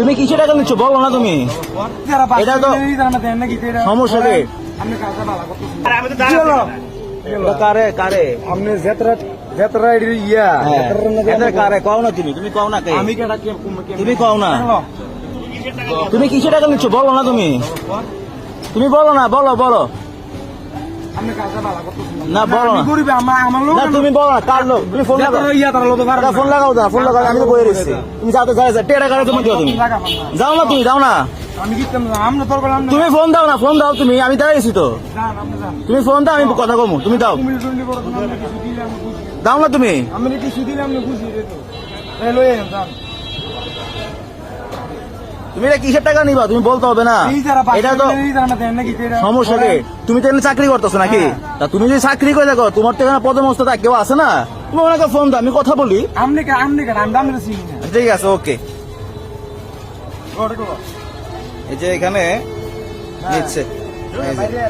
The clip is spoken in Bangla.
তুমি কিসে টাকা নিচ্ছ বলো না তুমি? এটা তো সমস্যা কি? এটা কারে কারে আপনি যাত্রা ইয়া কারে কও না তুমি তুমি কও না কে? আমি তুমি কও না তুমি কিসে টাকা নিচ্ছ বলো না তুমি? তুমি বলো না, বলো বলো না, বলো না। না তুমি বলো না কার লোক, তুমি ফোন লাগাও, ফোন লাগাও, না ফোন লাগাও, আমি তো বয়ে রয়েছি। তুমি যাও তো, যাও টেরা কারে তুমি দিও, তুমি যাও না, তুমি যাও না, তুমি ফোন দাও না, ফোন দাও তুমি, আমি দাঁড়িয়েছি তো, তুমি ফোন দাও, আমি কথা কমু, তুমি দাও, দাও না তুমি। তুমি এটা কিসের টাকা নিবা তুমি বলতে হবে না? এটা তো সমস্যা কি? তুমি তো এখানে চাকরি করতেছো নাকি? তা তুমি যদি চাকরি করে দেখো, তোমার তো এখানে পদমর্যাদা কেউ আছে না, তুমি ওনাকে ফোন দাও, আমি কথা বলি। ঠিক আছে, ওকে। এই যে এখানে নিচ্ছে, এই যে।